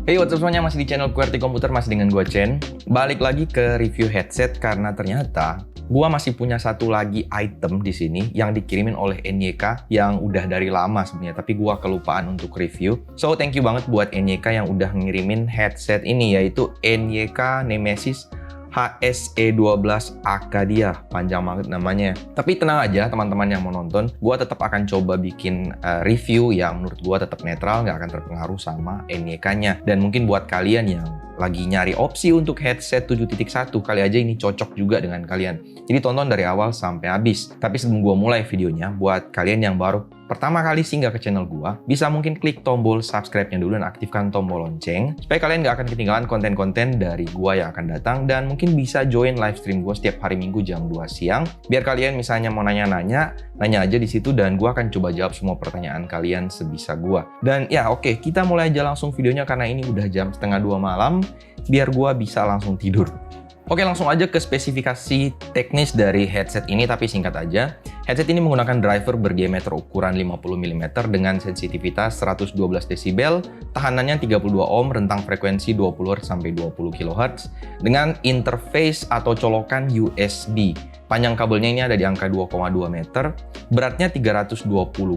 Hey, what's up semuanya, masih di channel QWERTY Komputer, masih dengan gue Chen. Balik lagi ke review headset karena ternyata gue masih punya satu lagi item di sini yang dikirimin oleh NYK yang udah dari lama sebenarnya, tapi gue kelupaan untuk review. So, thank you banget buat NYK yang udah ngirimin headset ini, yaitu NYK Nemesis HSE12 Acadia, panjang banget namanya. Tapi tenang aja teman-teman yang mau nonton, gue tetap akan coba bikin review yang menurut gue tetap netral, nggak akan terpengaruh sama NYK-nya. Dan mungkin buat kalian yang lagi nyari opsi untuk headset 7.1, kali aja ini cocok juga dengan kalian. Jadi tonton dari awal sampai habis. Tapi sebelum gue mulai videonya, buat kalian yang baru pertama kali singgah ke channel gua, bisa mungkin klik tombol subscribe-nya dulu dan aktifkan tombol lonceng, supaya kalian nggak akan ketinggalan konten-konten dari gua yang akan datang, dan mungkin bisa join live stream gua setiap hari Minggu jam 2 siang. Biar kalian misalnya mau nanya aja di situ, dan gua akan coba jawab semua pertanyaan kalian sebisa gua. Dan ya oke, kita mulai aja langsung videonya karena ini udah jam setengah 2 malam, biar gua bisa langsung tidur. Oke, langsung aja ke spesifikasi teknis dari headset ini, tapi singkat aja. Headset ini menggunakan driver berdiameter ukuran 50 mm dengan sensitivitas 112 dB, tahanannya 32 ohm, rentang frekuensi 20 Hz sampai 20 kHz, dengan interface atau colokan USB. Panjang kabelnya ini ada di angka 2,2 meter, beratnya 320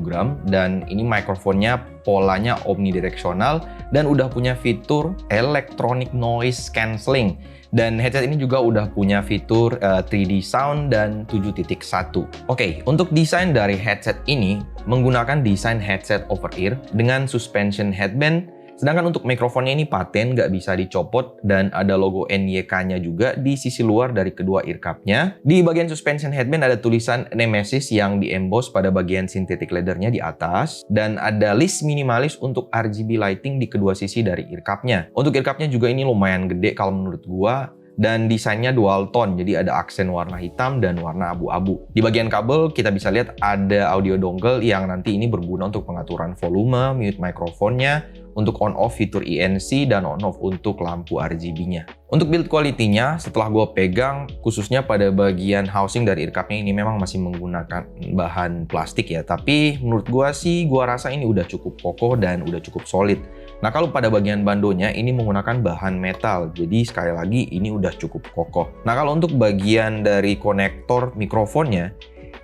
gram, dan ini mikrofonnya polanya omnidireksional, dan udah punya fitur electronic noise cancelling. Dan headset ini juga udah punya fitur 3D sound dan 7.1. Oke, untuk desain dari headset ini menggunakan desain headset over ear dengan suspension headband. Sedangkan untuk mikrofonnya ini paten, nggak bisa dicopot, dan ada logo NYK-nya juga di sisi luar dari kedua ear cup-nya. Di bagian suspension headband ada tulisan Nemesis yang di-emboss pada bagian synthetic leather-nya di atas, dan ada list minimalis untuk RGB lighting di kedua sisi dari ear cup-nya. Untuk ear cup-nya juga ini lumayan gede kalau menurut gua, dan desainnya dual tone, jadi ada aksen warna hitam dan warna abu-abu. Di bagian kabel kita bisa lihat ada audio dongle yang nanti ini berguna untuk pengaturan volume, mute mikrofonnya, untuk on-off fitur ENC, dan on-off untuk lampu RGB-nya. Untuk build quality-nya, setelah gue pegang, khususnya pada bagian housing dari ear cup-nya ini memang masih menggunakan bahan plastik ya, tapi menurut gue sih, gue rasa ini udah cukup kokoh dan udah cukup solid. Nah, kalau pada bagian bandonya ini menggunakan bahan metal, jadi sekali lagi ini udah cukup kokoh. Nah, kalau untuk bagian dari konektor mikrofonnya,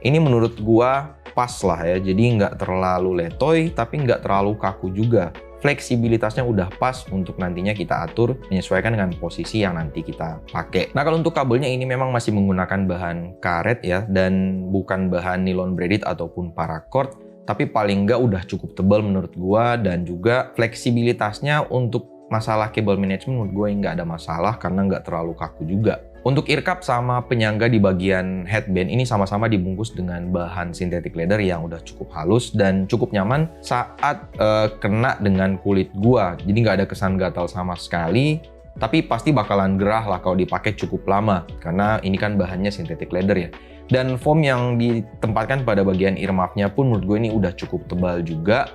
ini menurut gua pas lah ya, jadi nggak terlalu letoy, tapi nggak terlalu kaku juga. Fleksibilitasnya udah pas untuk nantinya kita atur, menyesuaikan dengan posisi yang nanti kita pakai. Nah, kalau untuk kabelnya ini memang masih menggunakan bahan karet ya, dan bukan bahan nilon braided ataupun paracord, tapi paling nggak udah cukup tebal menurut gua, dan juga fleksibilitasnya untuk masalah cable management menurut gue nggak ada masalah karena nggak terlalu kaku juga. Untuk ear cup sama penyangga di bagian headband ini sama-sama dibungkus dengan bahan synthetic leather yang udah cukup halus dan cukup nyaman saat kena dengan kulit gua. Jadi nggak ada kesan gatal sama sekali, tapi pasti bakalan gerah lah kalau dipakai cukup lama karena ini kan bahannya synthetic leather ya. Dan foam yang ditempatkan pada bagian ear muff-nya pun menurut gue ini udah cukup tebal juga,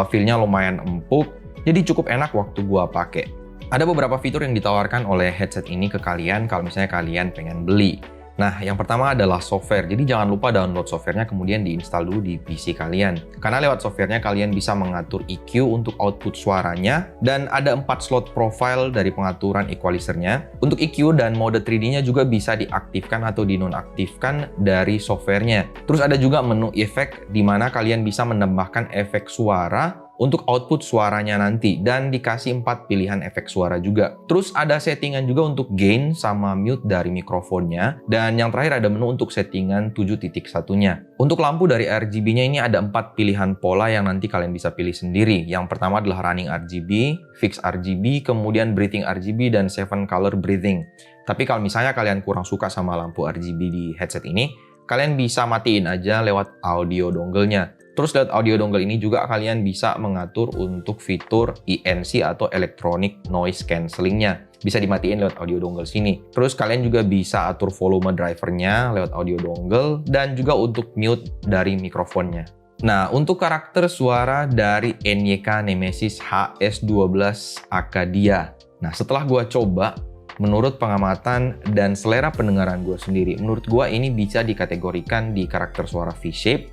feel-nya lumayan empuk, jadi cukup enak waktu gua pakai. Ada beberapa fitur yang ditawarkan oleh headset ini ke kalian kalau misalnya kalian pengen beli. Nah, yang pertama adalah software. Jadi jangan lupa download softwarenya kemudian diinstal dulu di PC kalian. Karena lewat softwarenya kalian bisa mengatur EQ untuk output suaranya, dan ada 4 slot profile dari pengaturan equalizernya. Untuk EQ dan mode 3D-nya juga bisa diaktifkan atau dinonaktifkan dari softwarenya. Terus ada juga menu efek di mana kalian bisa menambahkan efek suara untuk output suaranya nanti, dan dikasih 4 pilihan efek suara juga. Terus ada settingan juga untuk gain sama mute dari mikrofonnya, dan yang terakhir ada menu untuk settingan 7.1-nya. Untuk lampu dari RGB-nya ini ada 4 pilihan pola yang nanti kalian bisa pilih sendiri. Yang pertama adalah running RGB, fixed RGB, kemudian breathing RGB, dan 7 color breathing. Tapi kalau misalnya kalian kurang suka sama lampu RGB di headset ini, kalian bisa matiin aja lewat audio dongle-nya. Terus lewat audio dongle ini juga kalian bisa mengatur untuk fitur ENC atau electronic noise cancelling-nya. Bisa dimatiin lewat audio dongle sini. Terus kalian juga bisa atur volume drivernya lewat audio dongle, dan juga untuk mute dari mikrofonnya. Nah, untuk karakter suara dari NYK Nemesis HS12 Acadia. Nah, setelah gua coba, menurut pengamatan dan selera pendengaran gue sendiri, menurut gue ini bisa dikategorikan di karakter suara V-shape.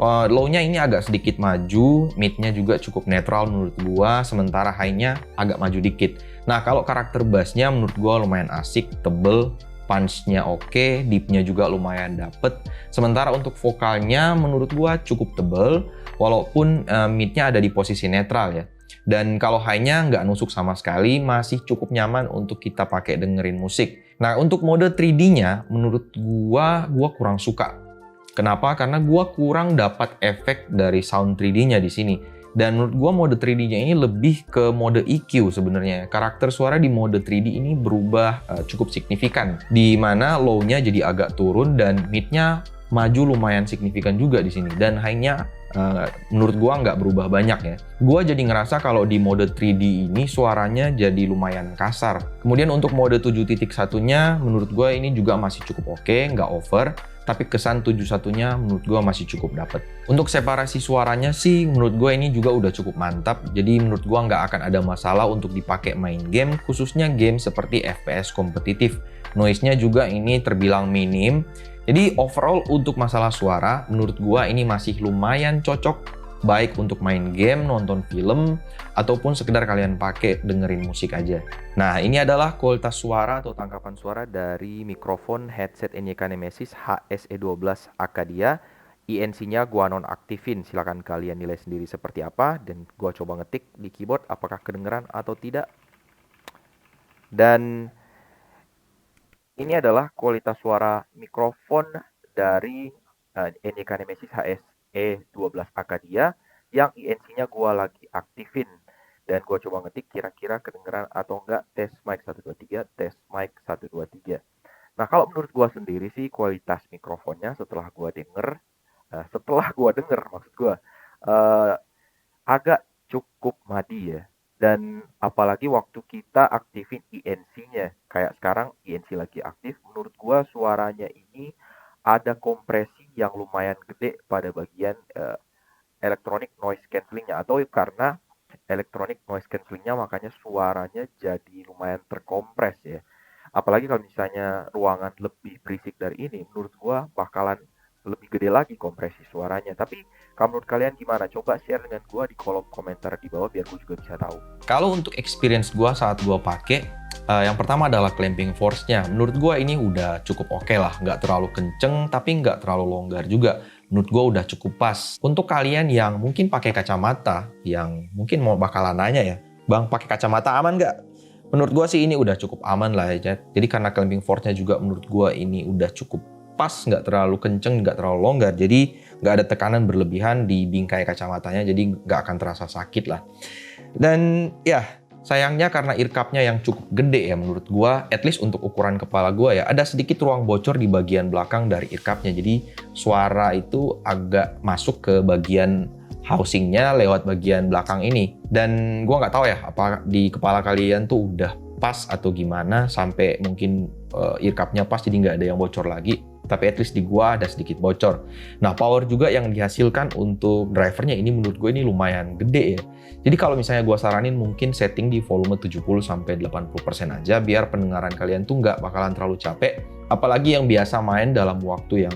Low-nya ini agak sedikit maju, mid-nya juga cukup netral menurut gua, sementara high-nya agak maju dikit. Nah, kalau karakter bass-nya menurut gua lumayan asik, tebel, punch-nya oke, deep-nya juga lumayan dapet. Sementara untuk vokalnya menurut gua cukup tebel, walaupun mid-nya ada di posisi netral ya. Dan kalau high-nya nggak nusuk sama sekali, masih cukup nyaman untuk kita pakai dengerin musik. Nah, untuk mode 3D-nya menurut gua kurang suka. Kenapa? Karena gua kurang dapat efek dari sound 3D-nya di sini. Dan menurut gua mode 3D-nya ini lebih ke mode EQ sebenarnya. Karakter suara di mode 3D ini berubah cukup signifikan. Di mana low-nya jadi agak turun dan mid-nya maju lumayan signifikan juga di sini. Dan high-nya menurut gua nggak berubah banyak ya. Gua jadi ngerasa kalau di mode 3D ini suaranya jadi lumayan kasar. Kemudian untuk mode 7.1-nya menurut gua ini juga masih cukup oke, nggak over. Tapi kesan 7.1-nya menurut gue masih cukup dapet. Untuk separasi suaranya sih menurut gue ini juga udah cukup mantap. Jadi menurut gue nggak akan ada masalah untuk dipakai main game, khususnya game seperti FPS kompetitif. Noise-nya juga ini terbilang minim. Jadi overall untuk masalah suara, menurut gue ini masih lumayan cocok. Baik untuk main game, nonton film, ataupun sekedar kalian pakai dengerin musik aja. Nah, ini adalah kualitas suara atau tangkapan suara dari mikrofon headset NYK Nemesis HSE12 Acadia. INC-nya gua nonaktifin, silahkan kalian nilai sendiri seperti apa. Dan gua coba ngetik di keyboard apakah kedengeran atau tidak. Dan ini adalah kualitas suara mikrofon dari NYK Nemesis HSE12 Acadia yang INC-nya gua lagi aktifin. Dan gue coba ngetik kira-kira kedengeran atau enggak, tes mic 123, tes mic 123. Nah, kalau menurut gue sendiri sih kualitas mikrofonnya setelah gue denger maksud gue agak cukup madi ya. Dan apalagi waktu kita aktifin INC-nya, kayak sekarang INC lagi aktif, menurut gue suaranya ini ada kompresi yang lumayan gede pada bagian electronic noise cancelling-nya, atau karena electronic noise cancelling-nya makanya suaranya jadi lumayan terkompres ya. Apalagi kalau misalnya ruangan lebih berisik dari ini, menurut gua bakalan lebih gede lagi kompresi suaranya. Tapi kalau menurut kalian gimana? Coba share dengan gua di kolom komentar di bawah biar gua juga bisa tahu. Kalau untuk experience gua saat gua pakai, yang pertama adalah clamping force-nya. Menurut gua ini udah cukup oke lah, nggak terlalu kenceng tapi nggak terlalu longgar juga. Menurut gue udah cukup pas. Untuk kalian yang mungkin pakai kacamata, yang mungkin mau bakalan nanya ya, Bang pakai kacamata aman nggak? Menurut gue sih ini udah cukup aman lah ya. Jadi karena clamping force-nya juga menurut gue ini udah cukup pas, nggak terlalu kenceng, nggak terlalu longgar. Jadi nggak ada tekanan berlebihan di bingkai kacamatanya, jadi nggak akan terasa sakit lah. Dan ya, sayangnya karena earcup-nya yang cukup gede ya menurut gua, at least untuk ukuran kepala gua ya, ada sedikit ruang bocor di bagian belakang dari earcup-nya. Jadi suara itu agak masuk ke bagian housing-nya lewat bagian belakang ini. Dan gua nggak tahu ya apa di kepala kalian tuh udah pas atau gimana sampai mungkin earcup-nya pas jadi nggak ada yang bocor lagi. Tapi at least di gua ada sedikit bocor. Nah, power juga yang dihasilkan untuk drivernya ini menurut gue ini lumayan gede ya. Jadi kalau misalnya gua saranin mungkin setting di volume 70-80% aja biar pendengaran kalian tuh nggak bakalan terlalu capek. Apalagi yang biasa main dalam waktu yang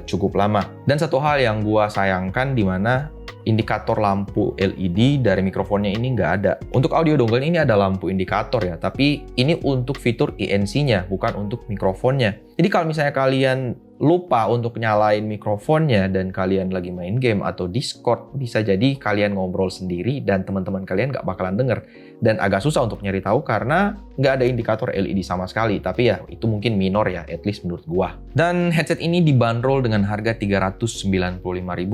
cukup lama. Dan satu hal yang gua sayangkan di mana indikator lampu LED dari mikrofonnya ini nggak ada. Untuk audio dongle ini ada lampu indikator ya, tapi ini untuk fitur INC-nya, bukan untuk mikrofonnya. Jadi kalau misalnya kalian lupa untuk nyalain mikrofonnya dan kalian lagi main game atau Discord, bisa jadi kalian ngobrol sendiri dan teman-teman kalian nggak bakalan denger. Dan agak susah untuk nyari tahu karena nggak ada indikator LED sama sekali. Tapi ya itu mungkin minor ya, at least menurut gua. Dan headset ini dibanderol dengan harga 395.000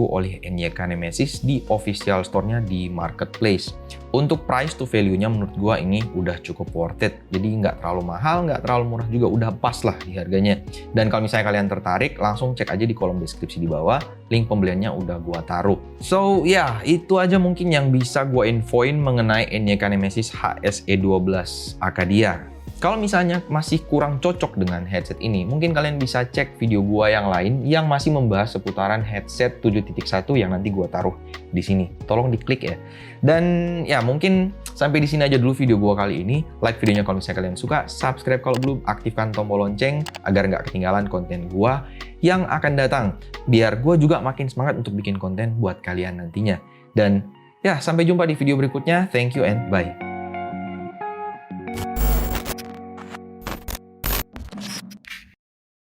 oleh NYK Nemesis di official store-nya di marketplace. Untuk price to value-nya menurut gua ini udah cukup worth it. Jadi nggak terlalu mahal, nggak terlalu murah juga, udah pas lah di harganya. Dan kalau misalnya kalian tertarik, langsung cek aja di kolom deskripsi di bawah. Link pembeliannya udah gua taruh. So ya, itu aja mungkin yang bisa gua infoin mengenai NYK Nemesis HSE12 Acadia. Kalau misalnya masih kurang cocok dengan headset ini, mungkin kalian bisa cek video gua yang lain yang masih membahas seputaran headset 7.1 yang nanti gua taruh di sini. Tolong diklik ya. Dan ya mungkin Sampai di sini aja dulu video gua kali ini. Like videonya kalau misalnya kalian suka, subscribe kalau belum, aktifkan tombol lonceng agar nggak ketinggalan konten gua yang akan datang. Biar gua juga makin semangat untuk bikin konten buat kalian nantinya. Dan ya, sampai jumpa di video berikutnya. Thank you and bye.